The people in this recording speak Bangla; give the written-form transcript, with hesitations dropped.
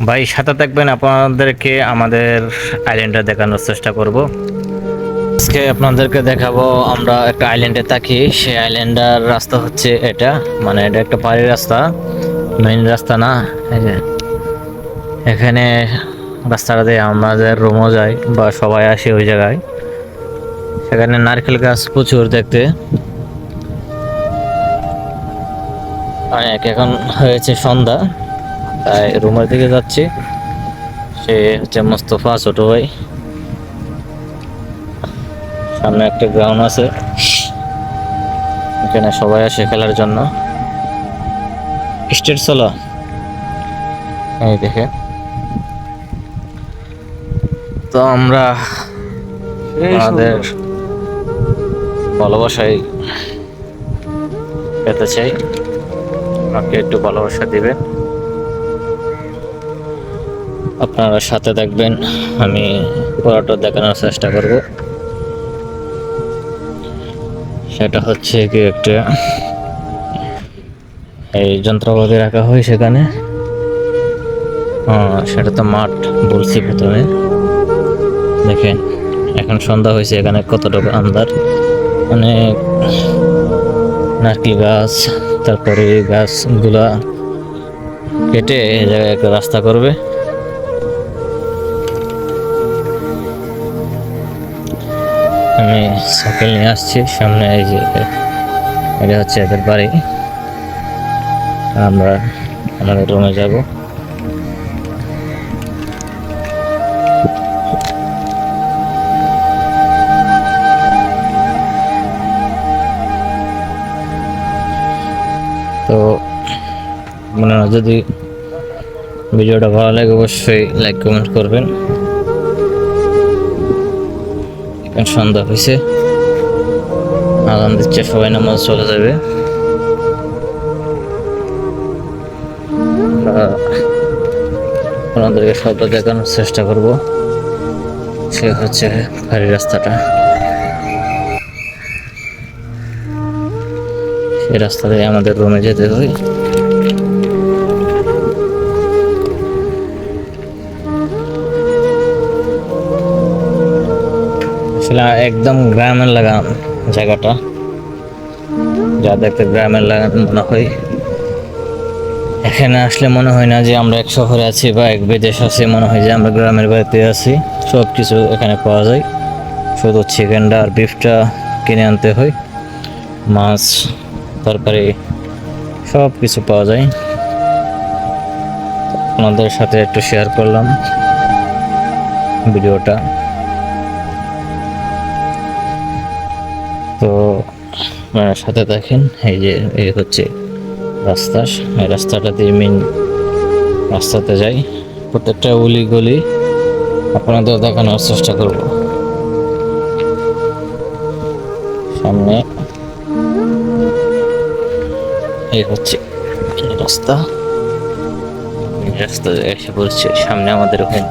ভাই সাথে থাকবেন, আপনাদেরকে আমাদের আইল্যান্ডটা দেখানোর চেষ্টা করব। আজকে আপনাদেরকে দেখাবো আমরা একটা আইল্যান্ডে থাকি, সেই আইল্যান্ডের রাস্তা হচ্ছে এটা, মানে এটা একটা পাহাড়ি রাস্তা, মেইন রাস্তা না। এই যে এখানে রাস্তাটা দিয়ে আমাদের রুমও যায় বা সবাই আসে ওই জায়গায়। সেখানে নারকেল গাছ প্রচুর দেখতে অনেক। এখন হয়েছে সন্ধ্যা, তাই রুমের দিকে যাচ্ছি। সে হচ্ছে মোস্তফা ছোট ভাই। সামনে একটা গ্রাউন্ড আছে, এখানে সবাই আসে খেলার জন্য। স্টেট চলো, এই দেখে। তো আমরা আমাদের ভালোবাসায় পেতে চাই, আমাকে একটু ভালোবাসা দিবেন, আপনারা সাথে থাকবেন, আমি পুরোটা দেখানোর চেষ্টা করব। সেটা হচ্ছে কি একটা এই যন্ত্রপাতি রাখা হয় সেখানে। সেটা তো মাঠ বলছি প্রথমে। দেখেন এখন সন্ধ্যা হয়েছে, এখানে কতটুকু আন্ধার। অনেক নারকেল গাছ, তারপরে এই গাছগুলা কেটে এই জায়গায় একটা রাস্তা করবে। আমি সাইকেল নিয়ে আসছি সামনে, এই যে এটা হচ্ছে এদের বাড়ি। আমরা আমাদের রুমে যাব। তো মনে হয় যদি ভিডিওটা ভালো লাগে অবশ্যই লাইক কমেন্ট করবেন। এখন সন্ধ্যা হয়েছে, আজান দিচ্ছে, সবাই নামাজ চলে যাবে। আপনাদেরকে সবটা দেখানোর চেষ্টা করব। সে হচ্ছে পাহাড়ি রাস্তাটা, সেই রাস্তা দিয়ে আমাদের রুমে যেতে হয়। আসলে একদম গ্রামের লাগান জায়গাটা, যা দেখতে গ্রামের লাগান মনে হয়। এখানে আসলে মনে হয় না যে আমরা এক শহরে আছি বা এক বিদেশ আছি, মনে হয় যে আমরা গ্রামের বাড়িতে আছি। সব কিছু এখানে পাওয়া যায়, শুধু চিকেনটা আর বিফটা কিনে আনতে হয়। মাছ, তরকারি সব কিছু পাওয়া যায়। আপনাদের সাথে একটু শেয়ার করলাম ভিডিওটা। তো সাথে দেখেন, এই যে এই হচ্ছে রাস্তা, এই রাস্তাটা দিয়ে মেন রাস্তাতে যাই। প্রত্যেকটা অলি গলি আপনাদের দেখানোর চেষ্টা করব। সামনে এই হচ্ছে রাস্তা, রাস্তা এসে বলছে সামনে আমাদের ওখানে